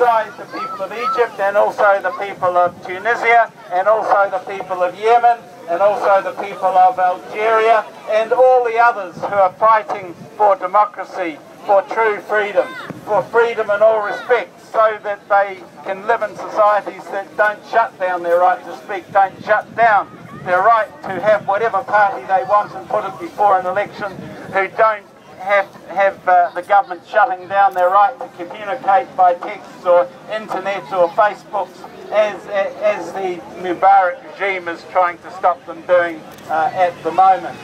alongside the people of Egypt and also the people of Tunisia and also the people of Yemen and also the people of Algeria and all the others who are fighting for democracy, for true freedom, for freedom in all respects, so that they can live in societies that don't shut down their right to speak, don't shut down their right to have whatever party they want and put it before an election, who don't have the government shutting down their right to communicate by texts or internet or Facebooks, as the Mubarak regime is trying to stop them doing at the moment.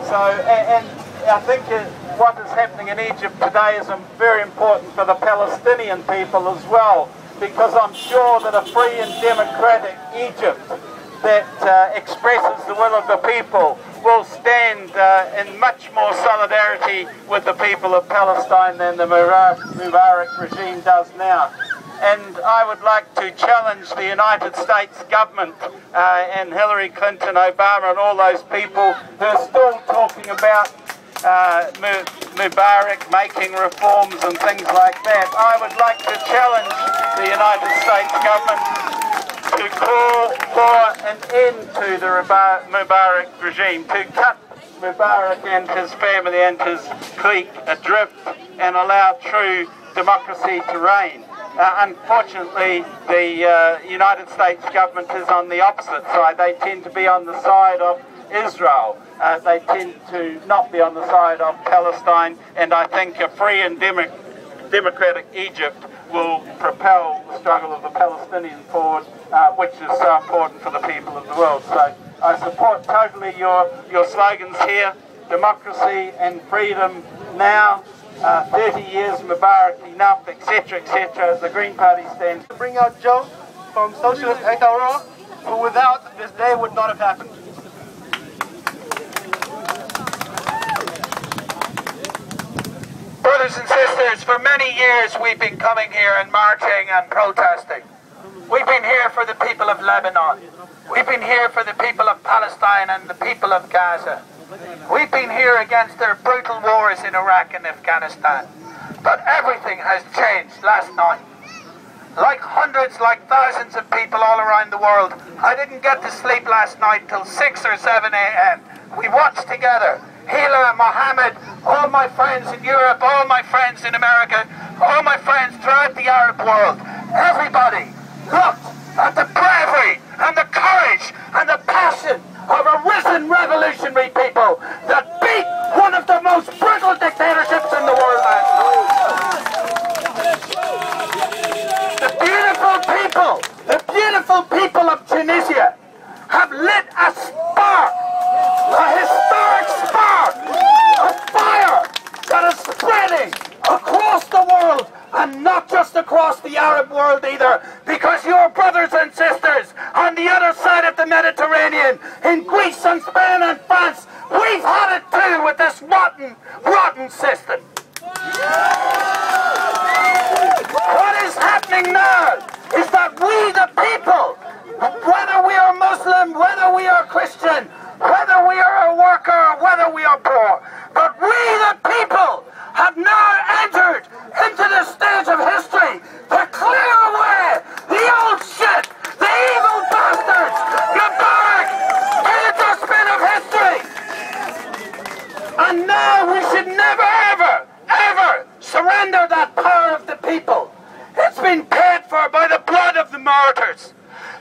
So, and I think what is happening in Egypt today is very important for the Palestinian people as well, because I'm sure that a free and democratic Egypt that expresses the will of the people will stand in much more solidarity with the people of Palestine than the Mubarak regime does now. And I would like to challenge the United States government and Hillary Clinton, Obama and all those people who are still talking about Mubarak making reforms and things like that. I would like to challenge the United States government to call for an end to the Mubarak regime, to cut Mubarak and his family and his clique adrift and allow true democracy to reign. Unfortunately, the United States government is on the opposite side. They tend to be on the side of Israel. They tend to not be on the side of Palestine, and I think a free and democratic Egypt will propel the struggle of the Palestinians forward, which is so important for the people of the world. So I support totally your slogans here: democracy and freedom now, 30 years Mubarak enough, etc., etc. The Green Party stands to bring out Joe from Socialist Aotearoa, who without this day would not have happened. Brothers and sisters, for many years we've been coming here and marching and protesting. We've been here for the people of Lebanon. We've been here for the people of Palestine and the people of Gaza. We've been here against their brutal wars in Iraq and Afghanistan. But everything has changed last night. Like hundreds, like thousands of people all around the world, I didn't get to sleep last night till 6 or 7 a.m. We watched together. Hila, Mohammed, all my friends in Europe, all my friends in America, all my friends throughout the Arab world. Everybody looked at the bravery and the courage and the passion of a risen revolutionary people that beat one of the most brutal dictatorships in the world last night. The beautiful people of Tunisia have lit a spark, a historic spark, a fire that is spreading across the world, and not just across the Arab world either, because your brothers and sisters on the other side of the Mediterranean, in Greece and Spain and France, we've had it too with this rotten system. What is happening now is that we the people, whether we are Muslim, whether we are Christian, whether we are a worker, whether we are poor, but we the people have now entered into the stage of history to clear away the old shit, the evil bastards, Mubarak, to the dustbin of history. And now we should never, ever, ever surrender that power of the people. It's been paid for by the blood of the martyrs.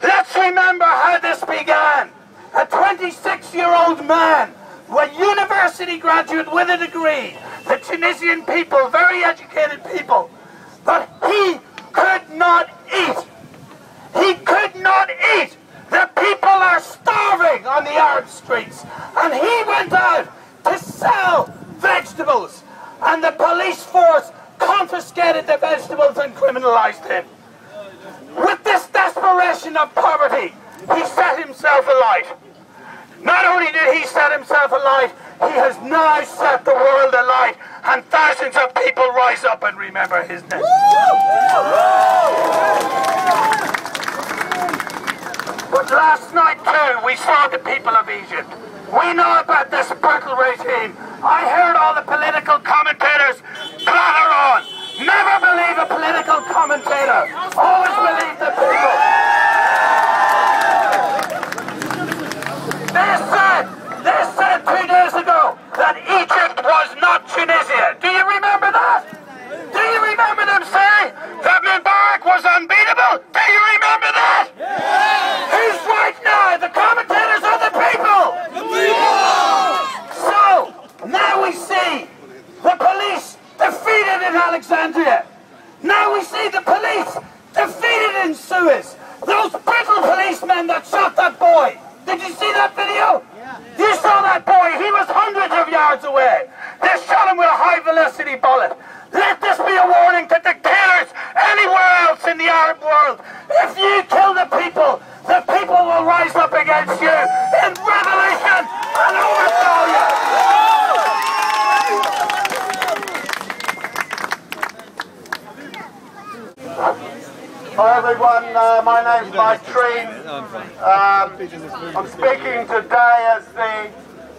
Let's remember how this began. A 26-year-old man, a university graduate with a degree, the Tunisian people, very educated people, but he could not eat. He could not eat. The people are starving on the Arab streets. And he went out to sell vegetables. And the police force confiscated the vegetables and criminalized him. With this desperation of poverty, he set himself alight. Not only did he set himself alight, he has now set the world alight, and thousands of people rise up and remember his name. But last night too, we saw the people of Egypt. We know about this brutal regime. I heard all the political commentators clatter on. Never believe a political commentator. Always believe the people. They said 2 days ago that Egypt was not Tunisia. Do you remember that? Do you remember them saying that Mubarak was unbeatable? Do you remember that? Who's right now? The commentators or the people? The people! So, now we see the police defeated in Alexandria. Now we see the police defeated in Suez. Those brittle policemen that shot that boy. Did you see that video? You saw that boy. He was hundreds of yards away. They shot him with a high-velocity bullet. Let this be a warning to dictators anywhere else in the Arab world. If you kill the people will rise up against you in revolution and overthrow you. Hi everyone, my name's Mike Treen. I'm speaking today as the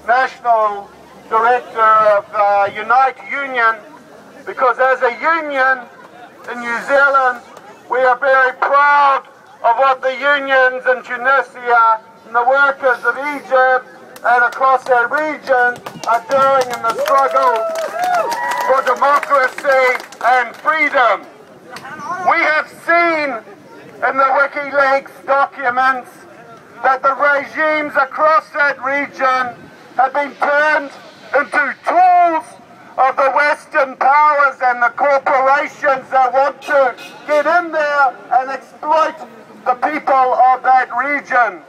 National Director of Unite Union, because as a union in New Zealand, we are very proud of what the unions in Tunisia and the workers of Egypt and across that region are doing in the struggle for democracy and freedom. We have seen in the WikiLeaks documents that the regimes across that region have been turned into tools of the Western powers and the corporations that want to get in there and exploit the people of that region.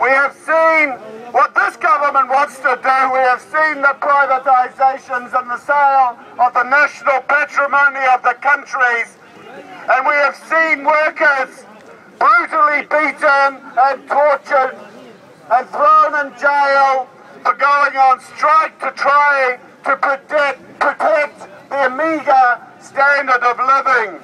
We have seen what this government wants to do. We have seen the privatizations and the sale of the national patrimony of the countries. And we have seen workers brutally beaten and tortured and thrown in jail for going on strike to try to protect their meagre standard of living.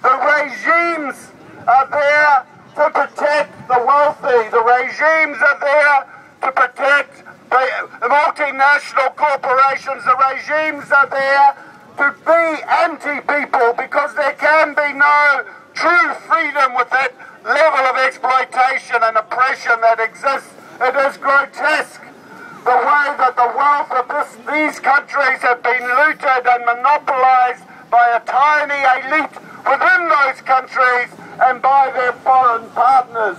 The regimes are there to protect the wealthy. The regimes are there to protect the multinational corporations. The regimes are there to be anti-people, because there can be no true freedom with that level of exploitation and oppression that exists. It is grotesque the way that the wealth of these countries have been looted and monopolized by a tiny elite within those countries and by their foreign partners.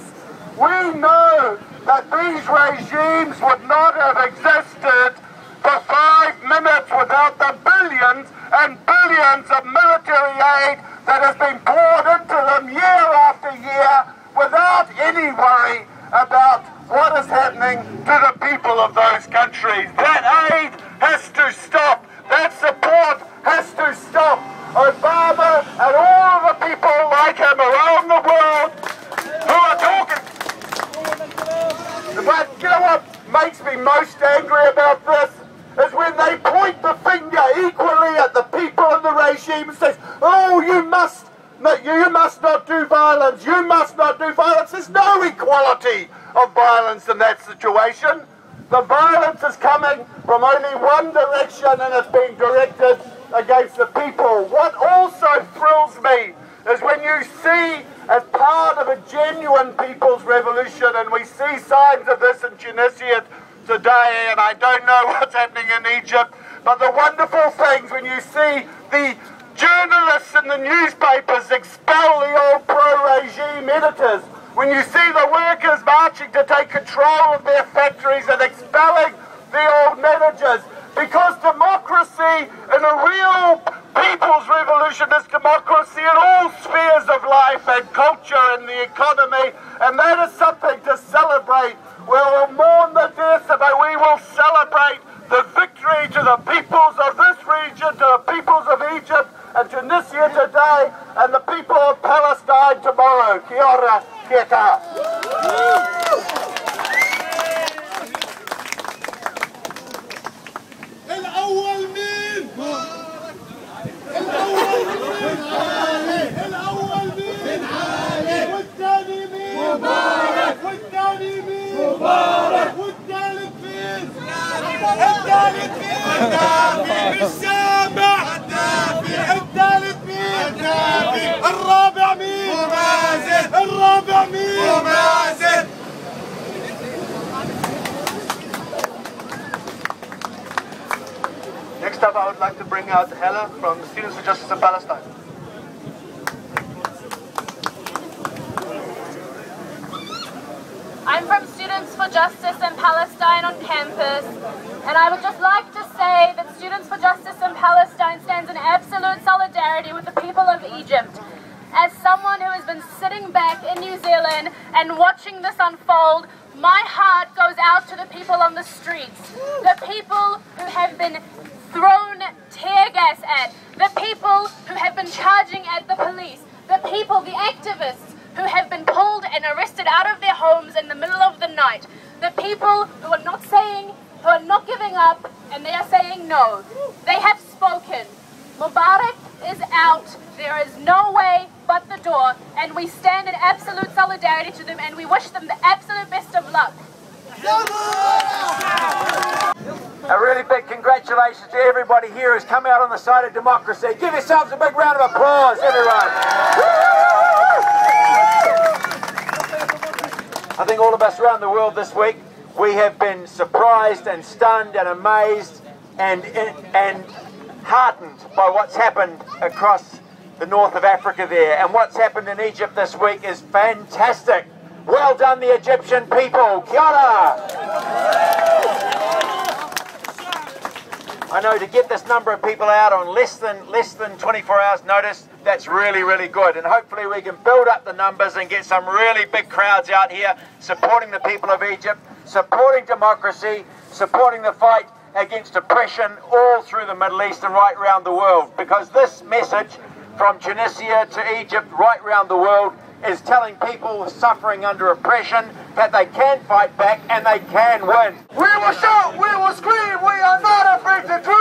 We know that these regimes would not have existed for 5 minutes without the billions and billions of military aid that has been poured into them year after year without any worry about what is happening to the people of those countries. That aid has to stop. That support has to stop. Obama and all of the people like him around the world who are talking. But you know what makes me most angry about this? Is when they point the finger equally at the people and the regime and says, oh, you must not do violence, you must not do violence. There's no equality of violence in that situation. The violence is coming from only one direction, and it's being directed against the people. What also thrills me is when you see, as part of a genuine people's revolution, and we see signs of this in Tunisia today, and I don't know what's happening in Egypt, but the wonderful things when you see the journalists in the newspapers expel the old pro-regime editors, when you see the workers marching to take control of their factories and expelling the old managers, because democracy in a real people's revolution is democracy in all spheres of life and culture and the economy, and that is something to celebrate. We will mourn the death, but we will celebrate the victory to the peoples of this region, to the peoples of Egypt and Tunisia today, and the people of Palestine tomorrow. Kia ora, kia ta. الأول مين؟ والثاني مين؟ مبارك. والثاني مين؟ مبارك. والثالث مين؟ الثالث مين؟ السابع. الثالث مين؟ الرابع مين؟ Next up, I would like to bring out Hella from Students for Justice in Palestine. I'm from Students for Justice in Palestine on campus, and I would just like to say that Students for Justice in Palestine stands in absolute solidarity with the people of Egypt. As someone who has been sitting back in New Zealand and watching this unfold, my heart goes out to the people on the streets, the people who have been thrown tear gas at, the people who have been charging at the police, the people, the activists, who have been pulled and arrested out of their homes in the middle of the night. The people who are not saying, who are not giving up, and they are saying no. They have spoken. Mubarak is out. There is no way but the door, and we stand in absolute solidarity to them, and we wish them the absolute best of luck. A really big congratulations to everybody here who's come out on the side of democracy. Give yourselves a big round of applause, everyone. I think all of us around the world this week, we have been surprised and stunned and amazed and heartened by what's happened across the north of Africa there. And what's happened in Egypt this week is fantastic. Well done, the Egyptian people. Kia ora. I know to get this number of people out on less than 24 hours notice, that's really, really good. And hopefully we can build up the numbers and get some really big crowds out here supporting the people of Egypt, supporting democracy, supporting the fight against oppression all through the Middle East and right around the world. Because this message from Tunisia to Egypt, right around the world, is telling people suffering under oppression that they can fight back and they can win. We will shout, we will scream, we are not afraid to dream.